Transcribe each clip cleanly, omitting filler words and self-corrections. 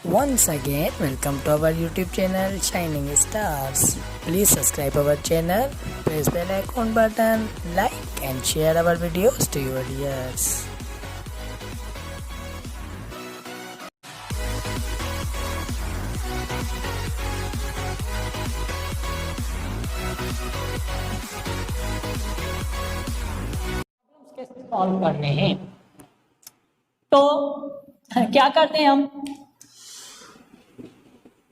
Once again, welcome to our YouTube channel Shining Stars. Please subscribe our channel, press bell icon button, like and share our videos to your dears. कैसे solve करने हैं तो क्या करते हैं हम।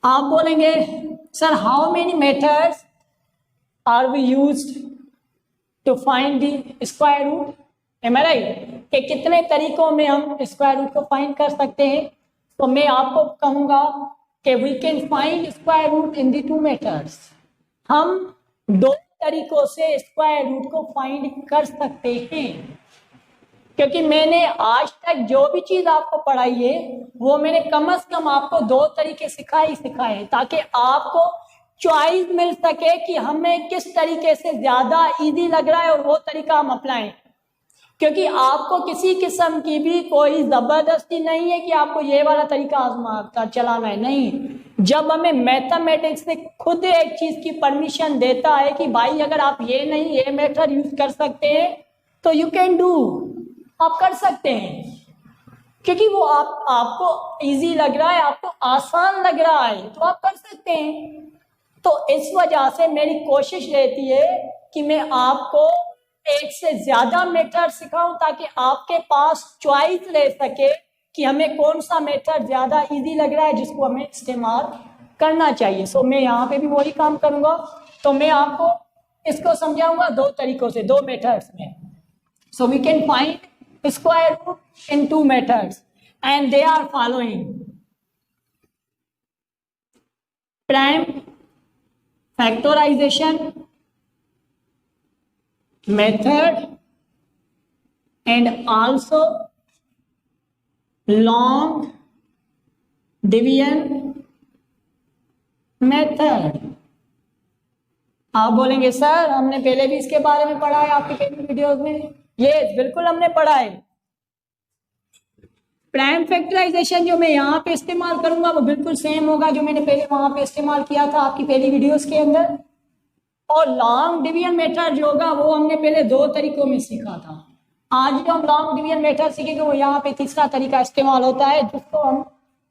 आप बोलेंगे sir how many methods are we used to find the square root, am I right, कि कितने तरीकों में हम स्क्वायर रूट को फाइंड कर सकते हैं। तो मैं आपको कहूंगा कि we can find square root in the two methods. हम दो तरीकों से स्क्वायर रूट को फाइंड कर सकते हैं, क्योंकि मैंने आज तक जो भी चीज आपको पढ़ाई है वो मैंने कम से कम आपको दो तरीके सिखाए ताकि आपको चॉइस मिल सके कि हमें किस तरीके से ज्यादा इजी लग रहा है और वो तरीका हम अप्लाएं। क्योंकि आपको किसी किस्म की भी कोई जबरदस्ती नहीं है कि आपको ये वाला तरीका आजमा चलाना है, नहीं। जब हमें मैथमेटिक्स से खुद एक चीज की परमिशन देता है कि भाई अगर आप ये मेथड यूज कर सकते हैं तो यू कैन डू, आप कर सकते हैं, क्योंकि वो आपको इजी लग रहा है, आपको आसान लग रहा है तो आप कर सकते हैं। तो इस वजह से मेरी कोशिश रहती है कि मैं आपको एक से ज्यादा मेथड सिखाऊं ताकि आपके पास चॉइस रह सके कि हमें कौन सा मेथड ज्यादा इजी लग रहा है जिसको हमें इस्तेमाल करना चाहिए। सो मैं यहाँ पे भी वही काम करूंगा। तो मैं आपको इसको समझाऊंगा दो तरीकों से, दो मेथड्स में। So we can find square root in two methods and they are following: prime factorization method and also long division method। आप बोलेंगे सर हमने पहले भी इसके बारे में पढ़ा है आपके पहले वीडियोस में। यस, बिल्कुल हमने पढ़ा है। प्राइम फैक्टराइजेशन जो मैं यहाँ पे इस्तेमाल करूंगा वो बिल्कुल सेम होगा जो मैंने पहले वहां पे इस्तेमाल किया था आपकी पहली वीडियोस के अंदर। और लॉन्ग डिवीजन मेथड जो होगा वो हमने पहले दो तरीकों में सीखा था। आज जो हम लॉन्ग डिवीजन मेथड सीखेंगे वो यहाँ पे तीसरा तरीका इस्तेमाल होता है जिसको हम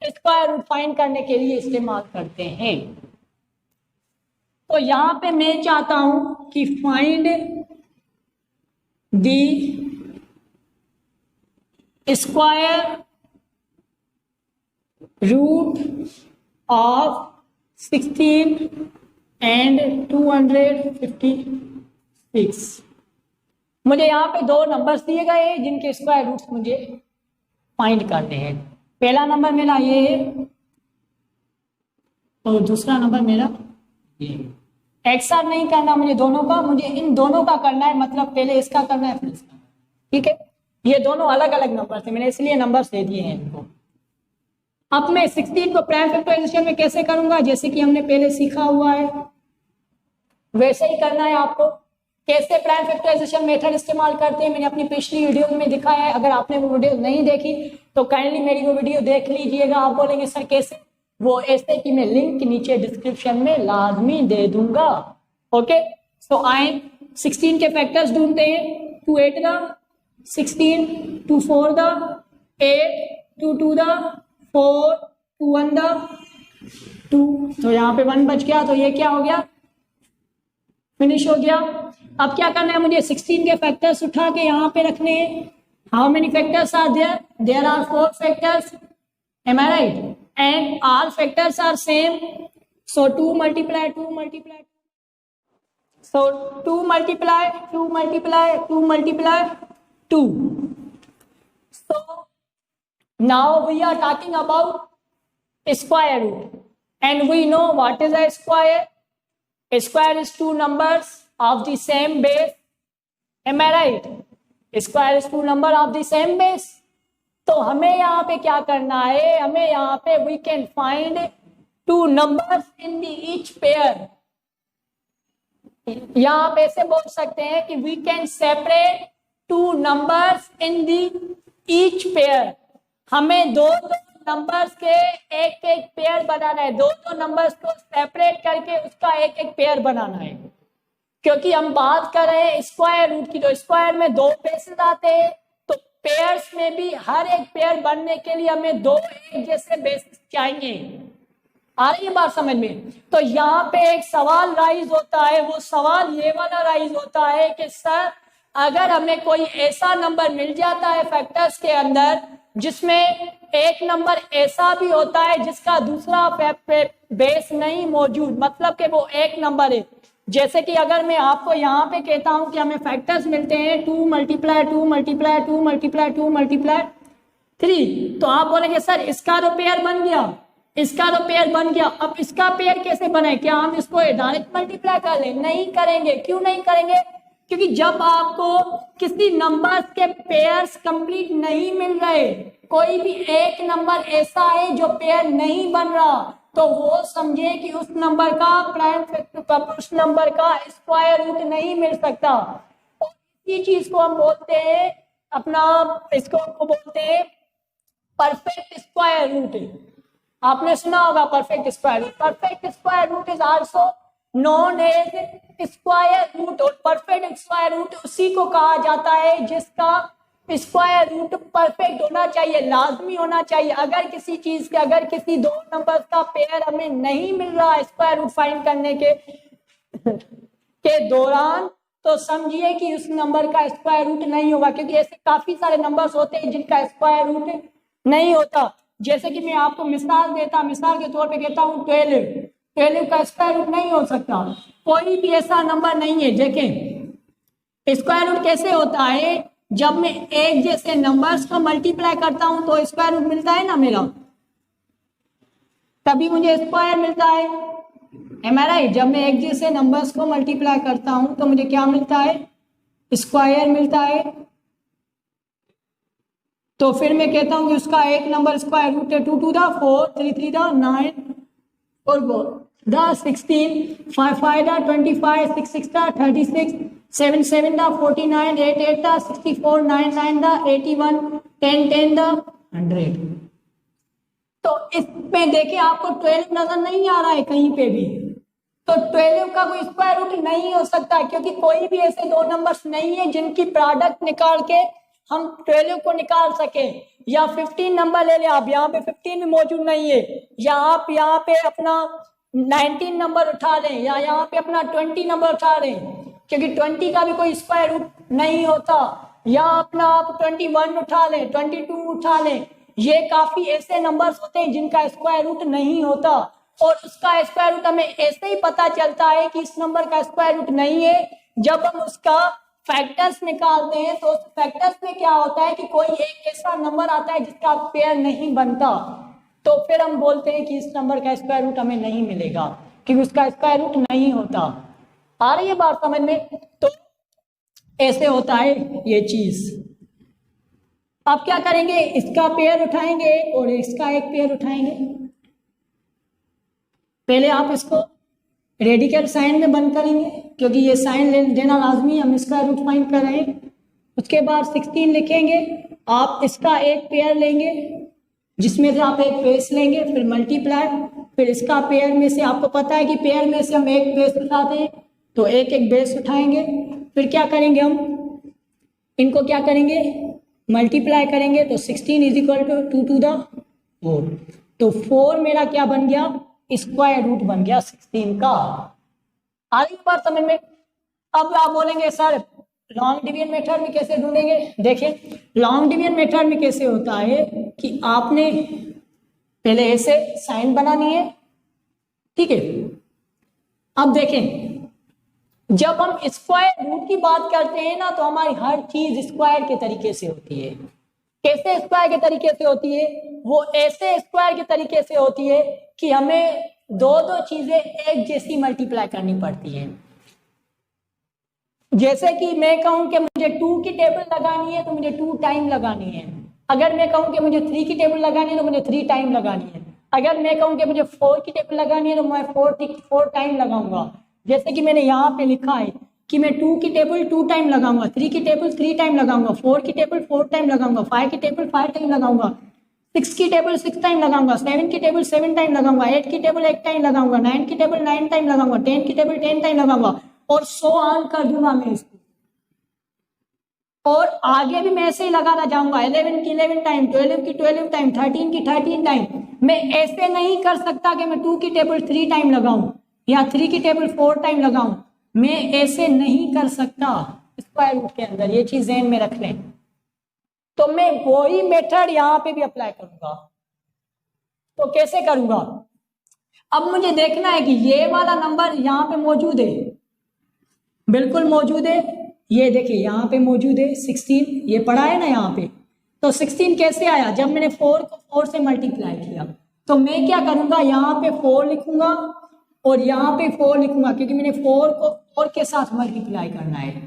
स्क्वायर रूट फाइंड करने के लिए इस्तेमाल करते हैं। तो यहाँ पे मैं चाहता हूं कि find the square root of 16 and 256। मुझे यहाँ पे दो नंबर्स दिए गए हैं जिनके स्क्वायर रूट्स मुझे फाइंड करने हैं। पहला नंबर मेरा ये है और दूसरा नंबर मेरा ये है। एक साथ नहीं करना मुझे दोनों का, मुझे इन दोनों का करना है, मतलब पहले इसका करना है फिर इसका, ठीक है। ये दोनों अलग अलग नंबर थे, मैंने इसलिए नंबर दे दिए हैं इनको। अब मैं 16 को प्राइम फैक्टराइजेशन में कैसे करूंगा, जैसे कि हमने पहले सीखा हुआ है वैसे ही करना है आपको। कैसे प्राइम फैक्टराइजेशन मेथड इस्तेमाल करते हैं मैंने अपनी पिछली वीडियो में दिखाया है। अगर आपने वो वीडियो नहीं देखी तो काइंडली मेरी वो वीडियो देख लीजिएगा। आप बोलेंगे सर कैसे, वो ऐसे कि मैं लिंक नीचे डिस्क्रिप्शन में लाजमी दे दूंगा। ओके, सो आए 16 के फैक्टर्स ढूंढते हैं। 2 8 दा 16, 2 4 दा 8, 2 2 दा 4, 2 1 दा 2। तो यहाँ पे 1 बच गया, तो ये क्या हो गया, फिनिश हो गया। अब क्या करना है मुझे, 16 के फैक्टर्स उठा के यहाँ पे रखने हैं। How many factors are there, there are 4 factors, am I right, and all factors are same, so 2 multiply 2 multiply, so 2 multiply 2 multiply 2 multiply 2। So now we are talking about square root and we know what is a square. A square is two numbers of the same base, am I right? A square is two number of the same base। तो हमें यहाँ पे क्या करना है, हमें यहाँ पे we can find two numbers in the each pair. यहाँ पे से बोल सकते हैं कि we can separate two numbers in the each pair. हमें दो नंबर्स के एक बनाना है, दो दो नंबर्स को सेपरेट करके उसका एक एक पेयर बनाना है, क्योंकि हम बात कर रहे हैं स्क्वायर रूट की। तो स्क्वायर में दो बेसिस आते हैं, तो पेयर्स में भी हर एक पेयर बनने के लिए हमें दो एक जैसे बेसिस चाहिए। आ रही है बात समझ में? तो यहाँ पे एक सवाल राइज होता है, वो सवाल ये वाला राइज होता है कि सर अगर हमें कोई ऐसा नंबर मिल जाता है फैक्टर्स के अंदर जिसमें एक नंबर ऐसा भी होता है जिसका दूसरा बेस नहीं मौजूद, मतलब कि वो एक नंबर है। जैसे कि अगर मैं आपको यहाँ पे कहता हूं कि हमें फैक्टर्स मिलते हैं 2 मल्टीप्लाई 2 मल्टीप्लाई 2 मल्टीप्लाई 2 मल्टीप्लाई 3, तो आप बोलेंगे सर इसका तो पेयर बन गया, इसका तो पेयर बन गया। अब इसका पेयर कैसे बने? क्या हम इसको डायरेक्ट मल्टीप्लाई कर लें? नहीं करेंगे। क्यों नहीं करेंगे? क्योंकि जब आपको किसी नंबर के पेयर्स कंप्लीट नहीं मिल रहे, कोई भी एक नंबर ऐसा है जो पेयर नहीं बन रहा, तो वो समझे कि उस नंबर का प्राइम फैक्टर, उस नंबर का स्क्वायर रूट नहीं मिल सकता। और इसी चीज को हम बोलते हैं अपना, इसको बोलते हैं परफेक्ट स्क्वायर रूट। आपने सुना होगा perfect square root. Perfect square root is also known as square root. और परफेक्ट स्क्वायर रूट उसी को कहा जाता है जिसका स्क्वायर रूट परफेक्ट होना चाहिए, लाजमी होना चाहिए। अगर किसी चीज के, अगर किसी दो नंबर का पेयर हमें नहीं मिल रहा स्क्वायर रूट फाइंड करने के दौरान, तो समझिए कि उस नंबर का स्क्वायर रूट नहीं होगा, क्योंकि ऐसे काफी सारे नंबर्स होते हैं जिनका स्क्वायर रूट नहीं होता। जैसे कि मैं आपको मिसाल देता, मिसाल के तौर पे कहता हूँ 12 का स्क्वायर रूट नहीं हो सकता। कोई भी ऐसा नंबर नहीं है। देखें स्क्वायर रूट कैसे होता है, जब मैं एक जैसे नंबर्स को मल्टीप्लाई करता हूं तो स्क्वायर रूट मिलता है ना मेरा, तभी मुझे स्क्वायर मिलता है। M I right? जब मैं एक जैसे नंबर्स को मल्टीप्लाई करता हूं तो मुझे क्या मिलता है? स्क्वायर मिलता है। तो फिर मैं कहता हूं कि उसका एक नंबर स्क्वायर रूट है 2 to the 4, 3 3 the 9 और 4 16, 5 5 the 25, 6 6 the 36, 7 7 the 49, 8 8 the 64, 9 9 the 81, 10 10 the 100। तो इसमें देखिए आपको 12 नजर नहीं आ रहा है कहीं पे भी, तो 12 का कोई स्क्वायर रूट नहीं हो सकता, क्योंकि कोई भी ऐसे दो नंबर्स नहीं है जिनकी प्रोडक्ट निकाल के हम 12 को निकाल सके। या 15 नंबर ले ले आप, यहाँ पे 15 भी मौजूद नहीं है, या आप यहाँ पे अपना 19 नंबर उठा लें, या यहाँ पे अपना 20 नंबर उठा लें, क्योंकि 20 का भी कोई स्क्वायर रूट नहीं होता। या अपना आप 21 उठा लें, 22 उठा लें, ये काफी ऐसे नंबर्स होते हैं जिनका स्क्वायर रूट नहीं होता। और उसका स्क्वायर रूट हमें ऐसे ही पता चलता है कि इस नंबर का स्क्वायर रूट नहीं है जब हम उसका फैक्टर्स निकालते हैं। तो उस फैक्टर्स में क्या होता है कि कोई एक ऐसा नंबर आता है जिसका पेयर नहीं बनता, तो फिर हम बोलते हैं कि इस नंबर का स्क्वायर रूट हमें नहीं मिलेगा, क्योंकि उसका स्क्वायर रूट नहीं होता। आ रही है बात समझ में? तो ऐसे होता है ये चीज। अब क्या करेंगे? इसका पेयर उठाएंगे और इसका एक पेयर उठाएंगे। पहले आप इसको रेडिकल साइन में बंद करेंगे, क्योंकि ये साइन देना लाजमी, हम इसका रूट फाइंड कर रहे हैं। उसके बाद 16 लिखेंगे। आप इसका एक पेयर लेंगे जिसमें से आप एक बेस लेंगे, फिर मल्टीप्लाई, फिर इसका पेयर में से, आपको पता है कि पेयर में से हम एक बेस उठाते हैं, तो एक एक बेस उठाएंगे। फिर क्या करेंगे? हम इनको क्या करेंगे? मल्टीप्लाई करेंगे। तो 16 is equal to 2 to the 4, तो 4 मेरा क्या बन गया? स्क्वायर रूट बन गया 16 का। आ रही बात समझ में? अब आप बोलेंगे सर लॉन्ग डिवीजन मेथड में कैसे ढूंढेंगे? देखिए लॉन्ग डिवीजन मेथड में कैसे होता है कि आपने पहले ऐसे साइन बनानी है, ठीक है। अब देखें जब हम स्क्वायर रूट की बात करते हैं ना, तो हमारी हर चीज स्क्वायर के तरीके से होती है। कैसे स्क्वायर के तरीके से होती है? वो ऐसे स्क्वायर के तरीके से होती है कि हमें दो दो चीजें एक जैसी मल्टीप्लाई करनी पड़ती है। जैसे कि मैं कहूं कि मुझे 2 की टेबल लगानी है तो मुझे 2 टाइम लगानी है। अगर मैं कहूं कि मुझे 3 की टेबल लगानी है तो मुझे 3 टाइम लगानी है। अगर मैं कहूं कि मुझे 4 की टेबल लगानी है तो मैं 4 टाइम लगाऊंगा। जैसे कि मैंने यहाँ पे लिखा है कि मैं 2 की टेबल 2 टाइम लगाऊंगा, 3 की टेबल 3 टाइम लगाऊंगा, 4 की टेबल 4 टाइम लगाऊंगा, 5 की टेबल 5 टाइम लगाऊंगा, 6 की टेबल 6 टाइम लगाऊंगा, 7 की टेबल 7 टाइम लगाऊंगा, 8 की टेबल 8 टाइम लगाऊंगा, 9 की टेबल 9 टाइम लगाऊंगा, 10 की टेबल 10 टाइम लगाऊंगा और सो ऑन कर दूंगा मैं इसको। और आगे भी मैं ऐसे ही लगाता जाऊंगा, 11 की 11 टाइम, 12 की 12 टाइम, 13 की 13 टाइम। मैं ऐसे नहीं कर सकता कि मैं 2 की टेबल 3 टाइम लगाऊं या 3 की टेबल 4 टाइम लगाऊं, मैं ऐसे नहीं कर सकता स्क्वायर रूट के अंदर, ये चीज ध्यान में रख लें। तो मैं वही मेथड यहां पे भी अप्लाई करूंगा। तो कैसे करूंगा, अब मुझे देखना है कि ये वाला नंबर यहां पे मौजूद है, बिल्कुल मौजूद है, ये देखिए यहाँ पे मौजूद है 16, ये पढ़ा है ना यहाँ पे। तो 16 कैसे आया, जब मैंने 4 को 4 से मल्टीप्लाई किया। तो मैं क्या करूंगा, यहाँ पे 4 लिखूंगा और यहाँ पे 4 लिखूंगा, क्योंकि मैंने 4 को 4 के साथ मल्टीप्लाई करना है,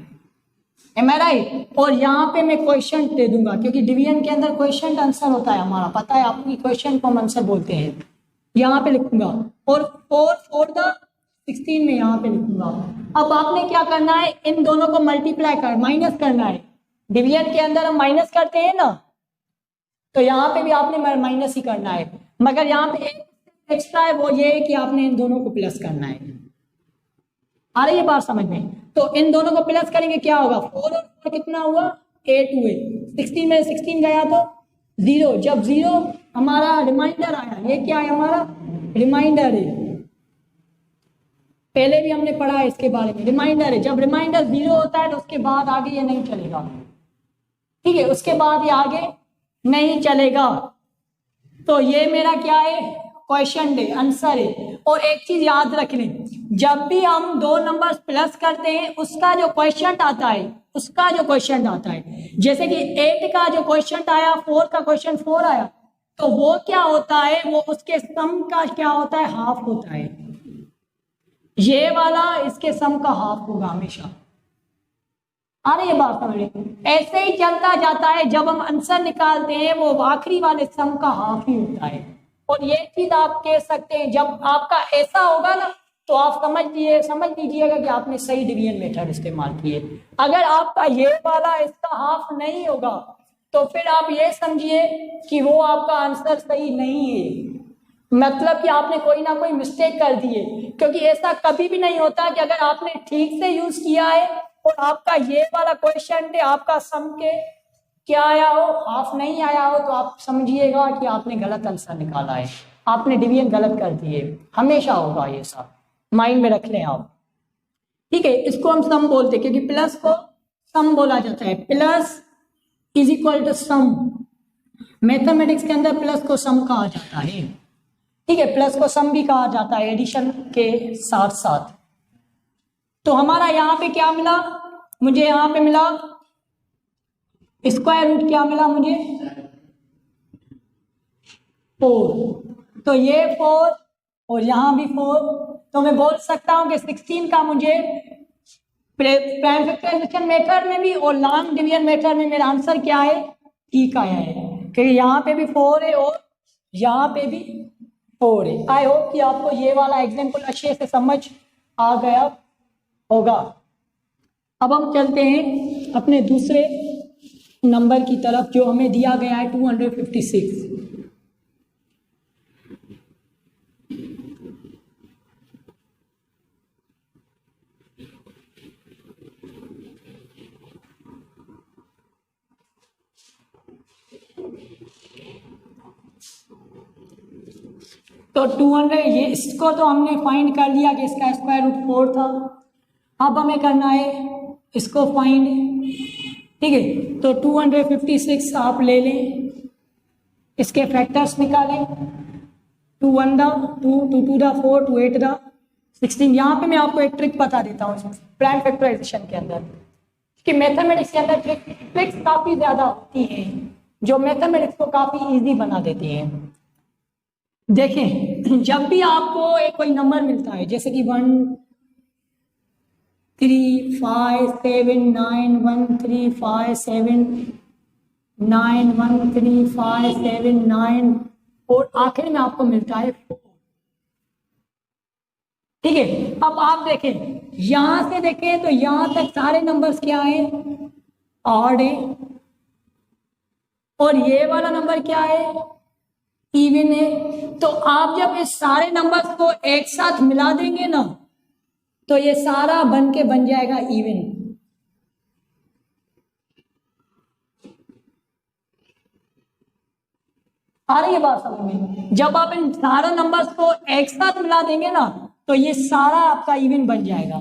एम आई राइट। और यहाँ पे मैं क्वेश्चन दे दूंगा, क्योंकि डिवीजन के अंदर क्वेश्चन आंसर होता है हमारा, पता है आपको, क्वेश्चन को हम आंसर बोलते हैं। यहाँ पे लिखूंगा और 4 4 द 16 में यहाँ पे लिखूंगा। अब आपने क्या करना है, इन दोनों को मल्टीप्लाई कर माइनस करना है। डिवीजन के अंदर हम माइनस करते हैं ना, तो यहाँ पे भी आपने माइनस ही करना है, मगर यहाँ पे एक एक्स्ट्रा है, वो ये है कि आपने इन दोनों को प्लस करना है। आ रही है बात समझ में? तो इन दोनों को प्लस करेंगे, क्या होगा, 4 और 4 कितना हुआ, 8 हुए, 16 में 16 गया तो 0, जब 0 हमारा रिमाइंडर आया, ये क्या है, हमारा रिमाइंडर है, पहले भी हमने पढ़ा है इसके बारे में, रिमाइंडर है। जब रिमाइंडर 0 होता है तो उसके बाद आगे ये नहीं चलेगा, ठीक है, उसके बाद ये आगे नहीं चलेगा। तो ये मेरा क्या है, क्वेश्चन है, आंसर है। और एक चीज याद रख लें, जब भी हम दो नंबर्स प्लस करते हैं, उसका जो क्वेश्चन आता है, उसका जो क्वेश्चन आता है, जैसे कि 8 का जो क्वेश्चन आया, 4 का क्वेश्चन 4 आया, तो वो क्या होता है, वो उसके सम का क्या होता है, हाफ होता है। ये वाला इसके सम का हाफ होगा हमेशा। आ रही है बात समझ में? ऐसे ही चलता जाता है, जब हम आंसर निकालते हैं वो आखिरी वाले सम का हाफ ही होता है। और ये चीज आप कह सकते हैं, जब आपका ऐसा होगा ना, तो आप समझ लीजिएगा कि आपने सही डिवीजन मेथड इस्तेमाल किए। अगर आपका ये वाला इसका हाफ नहीं होगा, तो फिर आप ये समझिए कि वो आपका आंसर सही नहीं है, मतलब कि आपने कोई ना कोई मिस्टेक कर दी है। क्योंकि ऐसा कभी भी नहीं होता कि अगर आपने ठीक से यूज किया है और आपका ये वाला क्वेश्चन आपका सम के क्या आया हो, हाफ नहीं आया हो, तो आप समझिएगा कि आपने गलत आंसर निकाला है, आपने डिवीजन गलत कर दिए। हमेशा होगा ये सब, माइंड में रख लें आप, ठीक है। इसको हम सम बोलते हैं, क्योंकि प्लस को सम बोला जाता है, plus is equal to sum. Mathematics के अंदर प्लस को सम कहा जाता है, ठीक है, प्लस को सम भी कहा जाता है एडिशन के साथ साथ। तो हमारा यहाँ पे क्या मिला, मुझे यहाँ पे मिला स्क्वायर रूट, क्या मिला मुझे, 4। तो ये 4 और यहाँ भी 4, तो मैं बोल सकता हूँ कि 16 का मुझे प्राइम फैक्टराइजेशन मेथड में भी और लॉन्ग डिवीजन मेथड में मेरा आंसर क्या है, ठीक आया है, क्योंकि यहाँ पे भी 4 है और यहाँ पे भी 4 है। आई होप कि आपको ये वाला एग्जाम्पल अच्छे से समझ आ गया होगा। अब हम चलते हैं अपने दूसरे नंबर की तरफ, जो हमें दिया गया है 256। तो 200, ये इसको तो हमने फाइंड कर लिया कि इसका स्क्वायर रूट 4 था। अब हमें करना है इसको फाइंड, ठीक है। तो 256 आप ले लें, इसके फैक्टर्स निकालें, 2 1 दा 2, 2 2 दा 4, 2 8 दा 16। यहाँ पे मैं आपको एक ट्रिक बता देता हूँ प्राइम फैक्टराइजेशन के अंदर, कि मैथमेटिक्स के अंदर ट्रिक्स काफ़ी ज़्यादा होती हैं, जो मैथमेटिक्स को काफ़ी ईजी बना देती हैं। देखें, जब भी आपको एक कोई नंबर मिलता है, जैसे कि 1 3 5 7 9 1 3 5 7 9 1 3 5 7 9 और आखिर में आपको मिलता है 4, ठीक है। अब आप देखें, यहां से देखें तो यहां तक सारे नंबर्स क्या है, ऑड है, और ये वाला नंबर क्या है, इवन है। तो आप जब इस सारे नंबर्स को एक साथ मिला देंगे ना तो ये सारा बन के बन जाएगा इवन। आ रही है बात समझ में? जब आप इन सारे नंबर्स को एक साथ मिला देंगे ना तो ये सारा आपका इवन बन जाएगा।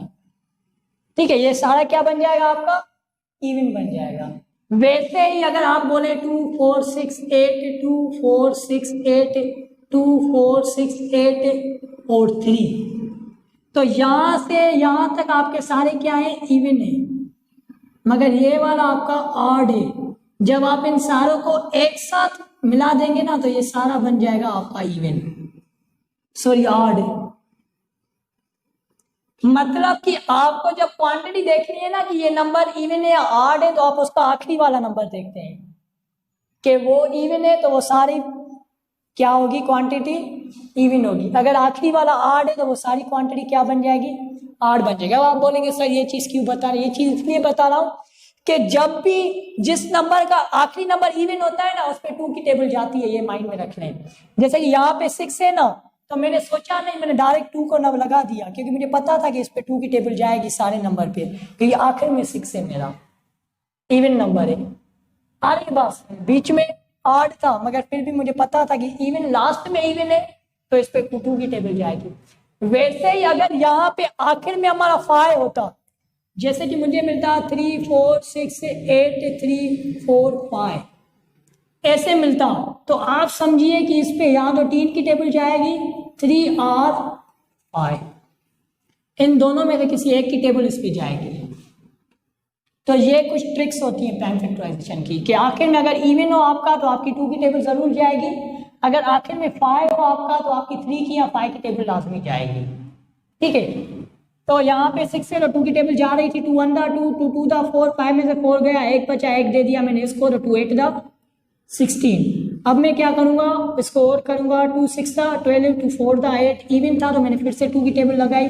ठीक है, ये सारा क्या बन जाएगा आपका? इवन बन जाएगा। वैसे ही अगर आप बोले 2 4 6 8 2 4 6 8 2 4 6 8 और 3, तो यहां से यहां तक आपके सारे क्या है? इवन है। मगर ये वाला आपका ऑड है। जब आप इन सारों को एक साथ मिला देंगे ना तो ये सारा बन जाएगा आपका इवन, सॉरी ऑड। मतलब कि आपको जब क्वांटिटी देखनी है ना कि ये नंबर इवन है या ऑड है, तो आप उसका आखिरी वाला नंबर देखते हैं कि वो इवन है तो वो सारी क्या होगी? क्वांटिटी इवन होगी। अगर आखिरी वाला ऑड है तो वो सारी क्वांटिटी क्या बन जाएगी? ऑड बन जाएगा। अब आप बोलेंगे सर ये चीज क्यों बता रहे? ये चीज इसलिए बता रहा हूं कि जब भी जिस नंबर का आखिरी नंबर इवन होता है ना उस पर 2 की टेबल जाती है, ये माइंड में रख लें। जैसे कि यहाँ पे 6 है ना, तो मैंने सोचा नहीं, मैंने डायरेक्ट 2 को नंबर लगा दिया क्योंकि मुझे पता था कि इस पे 2 की टेबल जाएगी सारे नंबर पे, क्योंकि आखिर में 6 है, मेरा इवन नंबर है। आ रही बात? बीच में ऑड था मगर फिर भी मुझे पता था कि इवन लास्ट में इवन है तो इस पे 2 की टेबल जाएगी। वैसे ही अगर यहाँ पे आखिर में हमारा 5 होता, जैसे कि मुझे मिलता 3 4 6 8 3 4 5 ऐसे मिलता, तो आप समझिए कि इस पे यहाँ तो 3 की टेबल जाएगी, 3 और 5, इन दोनों में से किसी एक की टेबल इस पे जाएगी। तो ये कुछ ट्रिक्स होती हैं प्राइम फैक्टराइजेशन की कि आखिर में अगर इवन हो आपका तो आपकी 2 की टेबल जरूर जाएगी, अगर आखिर में 5 हो आपका तो आपकी 3 की या 5 की टेबल लाजमी जाएगी। ठीक है, तो यहाँ पे 6 से 2 की टेबल जा रही थी, 2 1 2 2 2 4 5 में से 4 गया, एक बचा, एक दे दिया मैंने इसको, तो 2 8 16। अब मैं क्या करूंगा? इसको और करूंगा, 2 6 12 2 4 8 इवन था तो मैंने फिर से 2 की टेबल लगाई।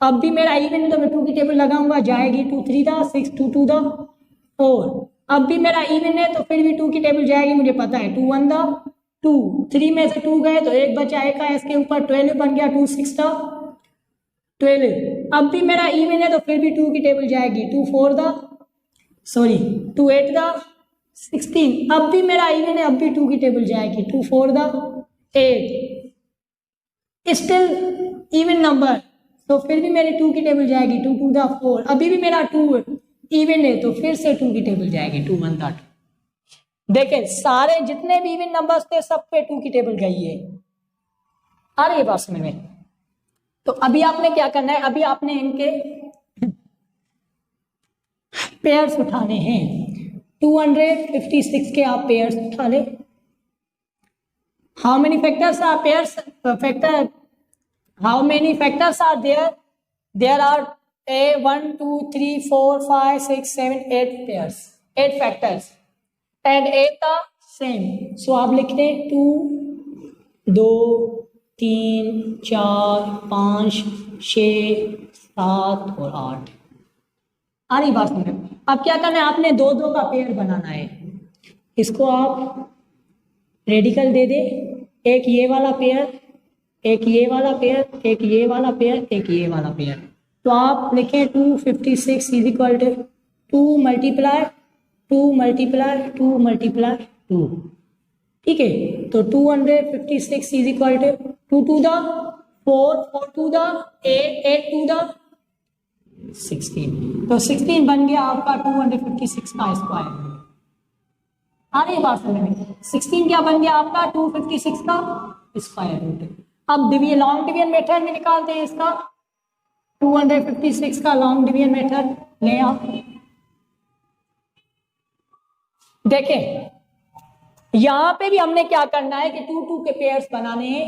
अब भी मेरा इवन है तो मैं 2 की टेबल लगाऊंगा, जाएगी 2 3 6 2 2 4। अब भी मेरा इवन है तो फिर भी 2 की टेबल जाएगी, मुझे पता है, 2 1 2 3 में से 2 गए तो एक बचा, एक का इसके ऊपर 12 बन गया, 2 6 12। अब भी मेरा इवन है तो फिर भी 2 की टेबल जाएगी, 2 8 16। अब भी मेरा इवन है, अब भी 2 की टेबल जाएगी, 2 4 8, स्टिल इवन नंबर, तो फिर भी मेरी 2 की टेबल जाएगी, 2 2 4। अभी भी मेरा 2 इवन है तो फिर से 2 की टेबल जाएगी, 2 1 2। देखें सारे जितने भी इवन नंबर्स थे सब पे 2 की टेबल गई है। आ रही है बात समझ में? तो अभी आपने क्या करना है? अभी आपने इनके पेयर्स उठाने हैं। 256 के आप पेयर्स उठा ले। How many factors are pairs? Factor, how many factors are there? There are 1 2 3 4 5 6 7 8 pairs, 8 factors and 8 are same. So आप लिखते हैं 2 2 3 4 5 6 7 और 8। आ रही बात समझ? अब क्या करना है? आपने 2 2 का पेयर बनाना है। इसको आप रेडिकल दे दे, एक ये वाला पेयर, एक ये वाला पेयर, एक ये वाला पेयर, एक ये वाला पेयर। तो आप लिखें 256 is equal to 2 multiply 2 multiply 2 multiply 2। ठीक है, तो 256 is equal to 2 to the 4 4 to the 8 8 to the 16। तो 16 बन गया आपका 256 का स्क्वायर। आ रही है बात समझ में? 16 क्या बन गया आपका? 256 का स्क्वायर रूट। अब डिवीजन, लॉन्ग डिवीजन मेथड में निकालते हैं इसका। 256 का लॉन्ग डिवीजन मेथड ले आओ। देखें यहां पे भी हमने क्या करना है कि 2 2 के पेयर्स बनाने हैं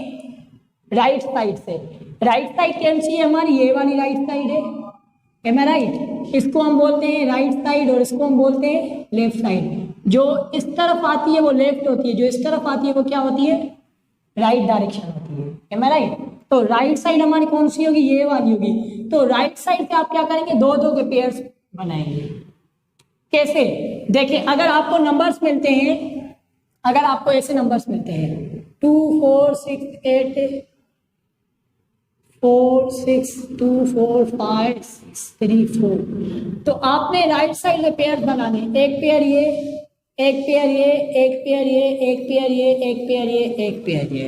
राइट साइड से। राइट साइड कौन सी है हमारी? ये वाली राइट साइड है, एम आई राइट? इसको हम बोलते हैं राइट साइड और इसको हम बोलते हैं लेफ्ट साइड। जो इस तरफ आती है वो लेफ्ट होती है, जो इस तरफ आती है वो क्या होती है? राइट डायरेक्शन होती है, एम आई राइट? तो राइट साइड हमारी कौन सी होगी? ये वाली होगी। तो राइट साइड पे आप क्या करेंगे? 2 2 के पेयर्स बनाएंगे। कैसे? देखिए अगर आपको नंबर्स मिलते हैं, अगर आपको ऐसे नंबर्स मिलते हैं 2 4 6 8 4 6 2 4 5 6 3 4। तो आपने राइट साइड में पेयर बनाने, एक पेयर ये, एक पेयर ये, एक पेयर ये, एक पेयर ये, एक पेयर ये, एक पेयर ये।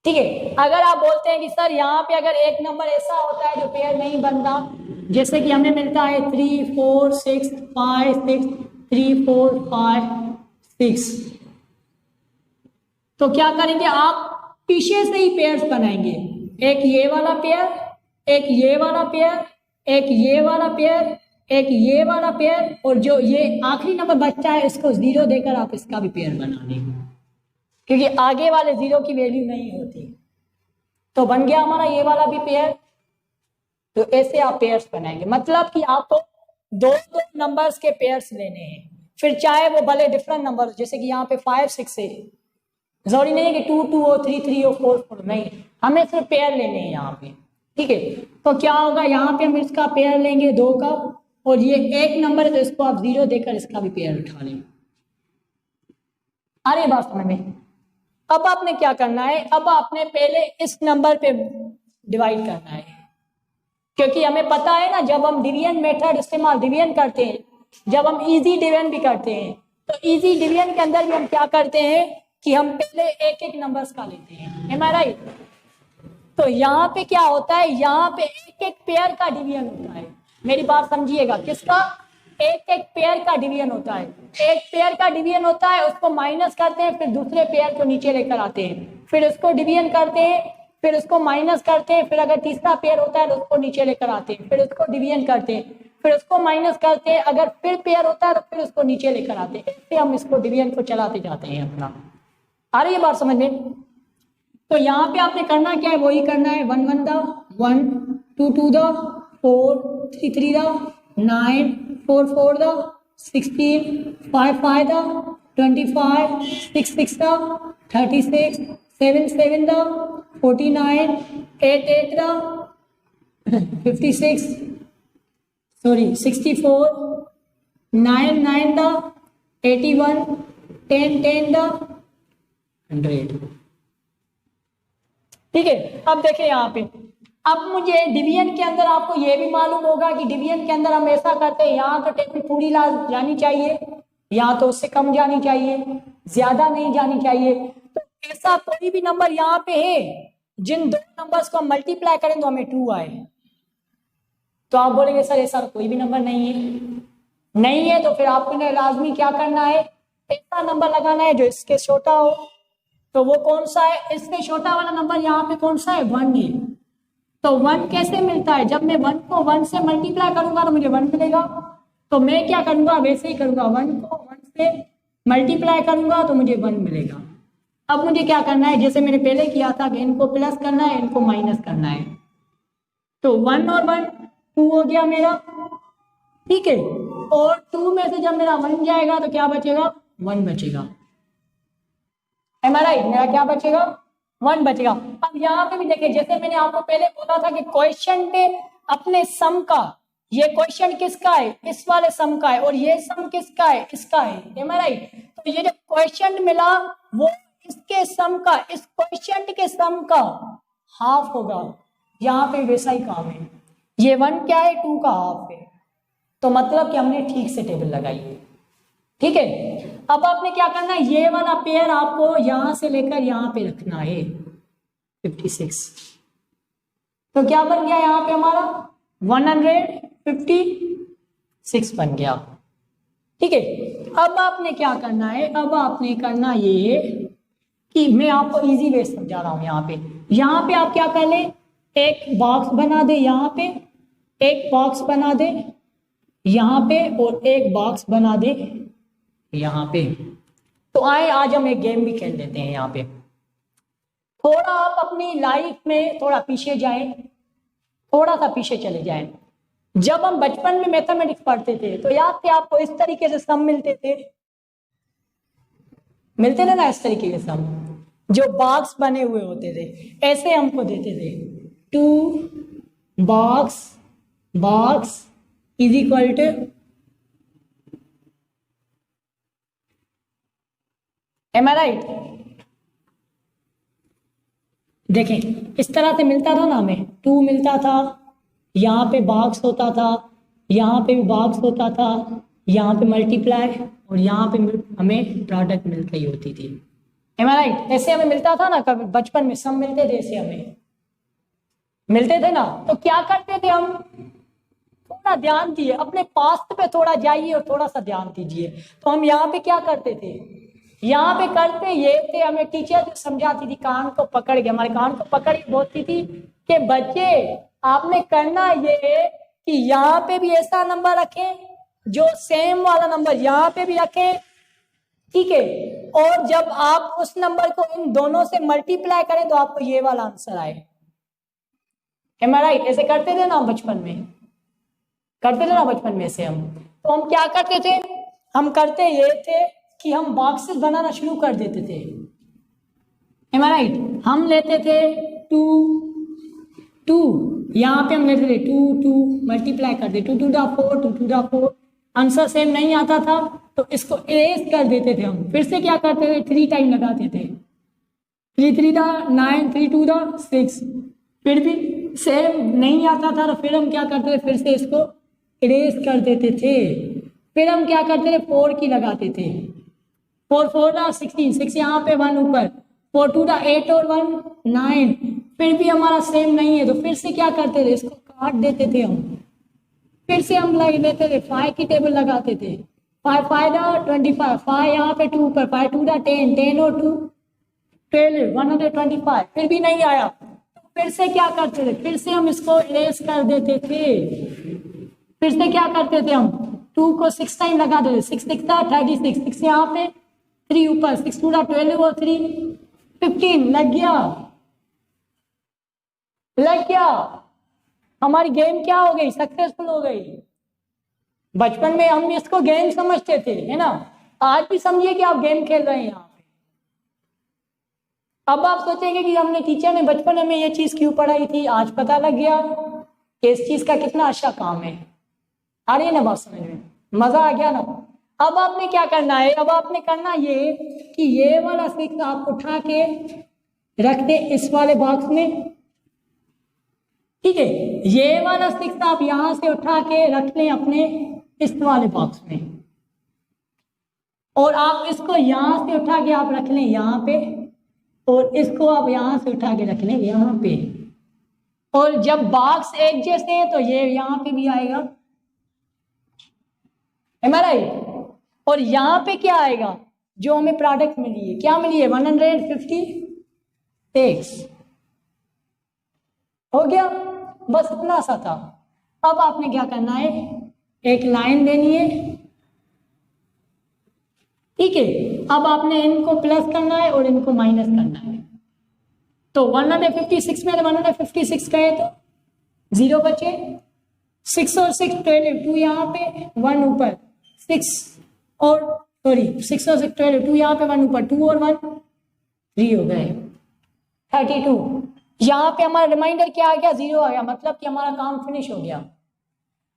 ठीक है। अगर आप बोलते हैं कि सर यहाँ पे अगर एक नंबर ऐसा होता है जो पेयर नहीं बनता, जैसे कि हमें मिलता है 3 4 6 5 6 3 4 5 6, तो क्या करेंगे आप पीछे से ही पेयर्स बनाएंगे, एक ये वाला पेयर, एक ये वाला पेयर, एक ये वाला पेयर, एक ये वाला पेयर, और जो ये आखिरी नंबर बचता है इसको 0 देकर आप इसका भी पेयर बना लेंगे, क्योंकि आगे वाले 0 की वैल्यू नहीं होती। तो बन गया हमारा ये वाला भी पेयर। तो ऐसे आप पेयर्स बनाएंगे, मतलब कि आपको दो दो नंबर्स के पेयर्स लेने हैं, फिर चाहे वो भले डिफरेंट नंबर, जैसे कि यहाँ पे 5 6 है, जरूरी नहीं है कि 2 2 हो, 3 3 हो, 4 4, नहीं, हमें सिर्फ पेयर लेने हैं यहाँ पे। ठीक है। तो क्या होगा, यहाँ पे हम इसका पेयर लेंगे 2 का, और ये एक नंबर है तो इसको आप 0 देकर इसका भी पेयर उठा लेंगे। आ रही बात समझ में? अब आपने क्या करना है, अब आपने पहले इस नंबर पे डिवाइड करना है, क्योंकि हमें पता है ना जब हम डिवीजन मेथड इस्तेमाल डिवीजन करते हैं, जब हम इजी डिवीजन भी करते हैं, तो इजी डिवीजन के अंदर भी हम क्या करते हैं कि हम पहले एक एक नंबर्स का लेते हैं, एम आई राइट? तो यहाँ पे क्या होता है, यहाँ पे एक एक पेयर का डिवीजन होता है। मेरी बात समझिएगा, किसका? एक एक पेयर का डिवीजन होता है। एक पेयर का डिवीजन होता है, उसको माइनस करते हैं, फिर दूसरे पेयर को नीचे लेकर आते हैं, फिर उसको डिवीजन करते हैं, फिर उसको माइनस करते हैं, फिर अगर तीसरा पेयर होता है तो उसको नीचे लेकर आते हैं, फिर उसको डिवीजन करते हैं, फिर उसको माइनस करते हैं, अगर फिर पेयर होता है तो फिर उसको नीचे लेकर आते हैं। इससे हम इसको डिवीजन को चलाते जाते हैं अपना। आ रही है बात समझ में? तो यहाँ पे आपने करना क्या है, वही करना है, 1 1 the 1 2 2 the 4 3 3 the 9 4 4 the 16 5 5 the 25 6 6 the 36 7 7 the 49 8 8 the 56 sorry 64 9 9 the 81 10 10 the 100। ठीक है। अब देखिए यहाँ पे, अब मुझे डिवीजन के अंदर आपको ये भी मालूम होगा कि डिवीजन के अंदर हम ऐसा करते हैं, यहाँ तो टेबल पूरी जानी चाहिए, यहाँ तो उससे कम जानी चाहिए, ज्यादा नहीं जानी चाहिए। तो ऐसा कोई भी नंबर यहाँ पे है जिन दो नंबर्स को हम मल्टीप्लाई करें तो हमें 2 आए, तो आप बोलेंगे सर ऐसा कोई भी नंबर नहीं है। नहीं है तो फिर आपको लाजमी क्या करना है, ऐसा नंबर लगाना है जो इसके छोटा हो। तो वो कौन सा है, इससे छोटा वाला नंबर यहाँ पे कौन सा है, 1 है। तो 1 कैसे मिलता है, जब मैं 1 को 1 से मल्टीप्लाई करूंगा तो मुझे 1 मिलेगा। तो मैं क्या करूंगा, वैसे ही करूंगा, 1 को 1 से मल्टीप्लाई करूंगा तो मुझे 1 मिलेगा। अब मुझे क्या करना है, जैसे मैंने पहले किया था कि इनको प्लस करना है, इनको माइनस करना है। तो 1 और 1 2 हो गया मेरा। ठीक है। और 2 में से जब मेरा 1 जाएगा तो क्या बचेगा, 1 बचेगा। M I right? मेरा क्या बचेगा, 1 बचेगा। अब यहाँ पे भी देखिए, जैसे मैंने आपको पहले बोला था कि क्वेश्चन पे अपने सम का, ये क्वेश्चन किसका है, इस वाले सम का है, और ये सम किसका है, इसका है। M I right? तो ये जो क्वेश्चन मिला वो इसके सम का, इस क्वेश्चन के सम का हाफ होगा। यहाँ पे वैसा ही काम है, ये 1 क्या है, 2 का हाफ है। तो मतलब कि हमने ठीक से टेबल लगाई है। ठीक है। अब आपने क्या करना है, ये वाला पेयर आपको यहां से लेकर यहां पे रखना है, 56। तो क्या बन गया यहाँ पे हमारा, 156 बन गया। ठीक है। अब आपने क्या करना है, अब आपने करना ये कि मैं आपको इजी वे समझा रहा हूं। यहाँ पे आप क्या कर ले, एक बॉक्स बना दे, यहाँ पे एक बॉक्स बना दे, यहाँ पे और एक बॉक्स बना दे यहाँ पे। तो आए आज हम एक गेम भी खेल लेते हैं। यहाँ पे थोड़ा आप अपनी लाइफ में थोड़ा पीछे जाएं, थोड़ा सा पीछे चले जाएं। जब हम बचपन में मैथमेटिक्स पढ़ते थे तो याद थे आपको, इस तरीके से सम मिलते थे ना, इस तरीके के सम जो बॉक्स बने हुए होते थे, ऐसे हमको देते थे। 2 box is equal to am I right? देखें इस तरह से मिलता था ना हमें, 2 मिलता था, यहाँ पे बॉक्स होता था, यहाँ पे भी बॉक्स होता था, यहाँ पे मल्टीप्लाई और यहाँ पे हमें प्रोडक्ट मिल रही होती थी। M I right? ऐसे हमें मिलता था ना, कभी बचपन में सब मिलते थे, ऐसे हमें मिलते थे ना, तो क्या करते थे हम, थोड़ा ध्यान दिए अपने पास्ट पे, थोड़ा जाइए और थोड़ा सा ध्यान दीजिए। तो हम यहाँ पे क्या करते थे, यहाँ पे करते ये थे, हमें टीचर जो समझाती थी कान को पकड़ के, हमारे कान को पकड़ के बोलती थी कि बच्चे आपने करना ये कि यहाँ पे भी ऐसा नंबर रखें, जो सेम वाला नंबर यहाँ पे भी रखें, ठीक है, और जब आप उस नंबर को इन दोनों से मल्टीप्लाई करें तो आपको ये वाला आंसर आए। M I right? ऐसे करते थे ना बचपन में, करते थे ना बचपन में से हम। तो हम क्या करते थे, हम करते ये थे कि हम बॉक्सेस बनाना शुरू कर देते थे। M I right? हम लेते थे 2 2, यहाँ पे हम लेते थे 2 2, मल्टीप्लाई करते 2 2 4 2 2 4, आंसर सेम नहीं आता था तो इसको इरेज कर देते थे हम। फिर से क्या करते थे, 3 टाइम लगाते थे, 3 3 9, 3 2 6, फिर भी सेम नहीं आता था तो फिर हम क्या करते थे, फिर से इसको इरेज कर देते थे। फिर हम क्या करते थे, 4 की लगाते थे, 4 4 16, 6 यहाँ पे 1 ऊपर, 4 2 8 और 1 9, फिर भी हमारा सेम नहीं है तो फिर से क्या करते थे, इसको काट देते थे हम। फिर से हम लग लेते थे, 5 की टेबल लगाते थे, 5 5 25, 5 यहाँ पे 2 ऊपर, 5 2 10, 10 और 2 12, 125, फिर भी नहीं आया तो फिर से क्या करते थे, फिर से हम इसको इरेज कर देते थे। फिर से क्या करते थे, हम 2 को 6 टाइम लगा देते, 6 6 36, 6 यहाँ पे 3 ऊपर, 6 2 12 और 3 15, लग गया, लग गया, हमारी गेम क्या हो गई, सक्सेसफुल हो गई। बचपन में हम इसको गेम समझते थे, है ना, आज भी समझिए कि आप गेम खेल रहे हैं यहाँ पे। अब आप सोचेंगे कि हमने टीचर ने बचपन में ये चीज क्यों पढ़ाई थी, आज पता लग गया कि इस चीज का कितना अच्छा काम है। आ रही है ना बात समझ में, मजा आ गया ना। अब आपने क्या करना है, अब आपने करना ये कि ये वाला 6 आप उठा के रख दे इस वाले बॉक्स में, ठीक है, ये वाला 6 आप यहां से उठा के रख लें अपने इस वाले बॉक्स में, और आप इसको यहां से उठा के आप रख लें यहाँ पे, और इसको आप यहां से उठा के रख लें यहाँ पे, और जब बॉक्स एक जैसे है तो ये यहाँ पे भी आएगा, एम आई राइट? और यहाँ पे क्या आएगा, जो हमें प्रोडक्ट मिली है, क्या मिली है, 156 हो गया, बस इतना सा था। अब आपने क्या करना है, एक लाइन देनी है, ठीक है, अब आपने इनको प्लस करना है और इनको माइनस करना है। तो 156 में 156 गए तो 0 बचे, 6 और 6 12, 2 यहाँ पे 1 ऊपर, 6 और 6 और 6 12, 2 यहाँ पे 1 ऊपर, 2 और 1 3 हो गए, 32। यहाँ पे हमारा रिमाइंडर क्या आ गया, 0 आ गया, मतलब कि हमारा काम फिनिश हो गया।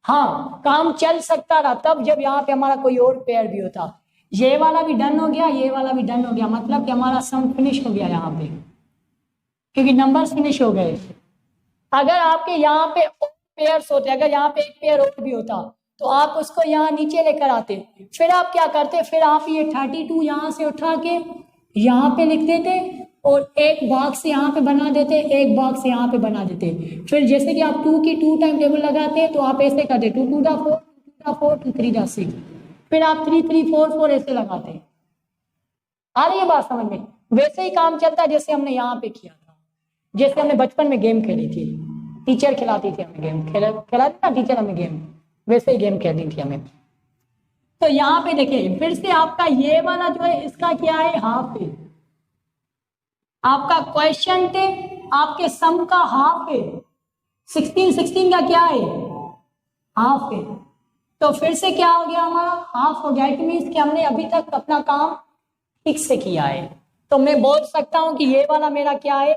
हाँ, काम चल सकता रहा तब जब यहाँ पे हमारा कोई और पेयर भी होता। ये वाला भी डन हो गया, ये वाला भी डन हो गया, मतलब कि हमारा सम फिनिश हो गया यहाँ पे, क्योंकि नंबर्स फिनिश हो गए। अगर आपके यहाँ पे पेयर्स होते, अगर यहाँ पे एक पेयर और भी होता तो आप उसको यहाँ नीचे लेकर आते, फिर आप क्या करते, फिर आप ये 32 यहाँ से उठा के यहाँ पे लिख देते और एक बॉक्स यहाँ पे बना देते, एक बॉक्स यहाँ पे बना देते। फिर जैसे कि आप 2 की 2 टाइम टेबल लगाते तो आप ऐसे करते 2 2 4 2 4 2 3 6, फिर आप 3 3 4 4 ऐसे लगाते। आ रही है बात समझ में? वैसे ही काम चलता जैसे हमने यहाँ पे किया था, जैसे हमने बचपन में गेम खेली थी, टीचर खिलाती थी हमें गेम, खिलाती ना टीचर हमें गेम, वैसे ही गेम खेलनी थी हमें। तो यहाँ पे देखिए फिर से आपका ये वाला जो है इसका क्या है, हाफ है। आपका क्वेश्चन थे आपके सम का हाफ है, 16 का क्या है, हाफ है। तो फिर से क्या हो गया, हमारा हाफ हो गया। इट मीन्स कि हमने अभी तक अपना काम ठीक से किया है। तो मैं बोल सकता हूं कि ये वाला मेरा क्या है,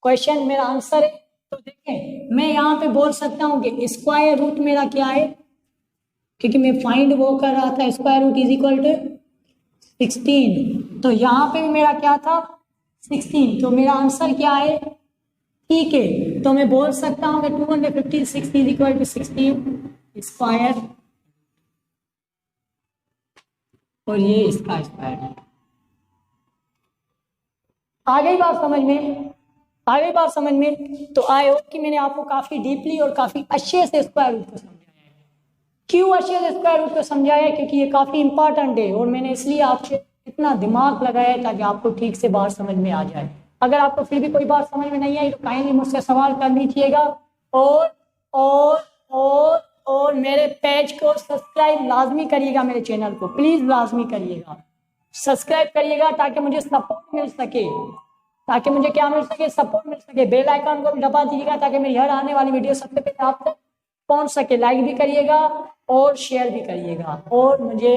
क्वेश्चन मेरा आंसर है। तो देखें मैं यहाँ पे बोल सकता हूँ कि स्क्वायर रूट मेरा क्या है, क्योंकि मैं फाइंड वो कर रहा था, square root is equal to 16 तो यहाँ पे भी मेरा क्या था 16, तो मेरा आंसर क्या है, ठीक है। तो मैं बोल सकता हूँ कि 256 इज इक्वल टू 16 स्क्वायर, और ये इसका स्क्वायर। आ गई बात समझ में, आ गई बात समझ में। तो आई होप कि मैंने आपको काफी डीपली और काफी अच्छे से स्क्वायर रूट को समझाया है। क्यों अच्छे से स्क्वायर रूट को समझाया है, क्योंकि ये काफी इंपॉर्टेंट है, और मैंने इसलिए आपसे इतना दिमाग लगाया है ताकि आपको ठीक से बात समझ में आ जाए। अगर आपको फिर भी कोई बात समझ में नहीं आई तो काइंडली मुझसे सवाल कर लीजिएगा, और मेरे पेज को सब्सक्राइब लाजमी करिएगा, मेरे चैनल को प्लीज लाजमी करिएगा, सब्सक्राइब करिएगा ताकि मुझे सपोर्ट मिल सके, ताकि मुझे क्या मिल सके, सपोर्ट मिल सके। बेल आइकन को भी दबा दीजिएगा ताकि मेरी हर आने वाली वीडियो सबसे पहले आप तक पहुंच सके। लाइक भी करिएगा और शेयर भी करिएगा, और मुझे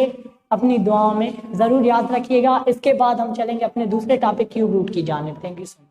अपनी दुआओं में जरूर याद रखिएगा। इसके बाद हम चलेंगे अपने दूसरे टॉपिक क्यूब रूट की जानिब। Thank you so much.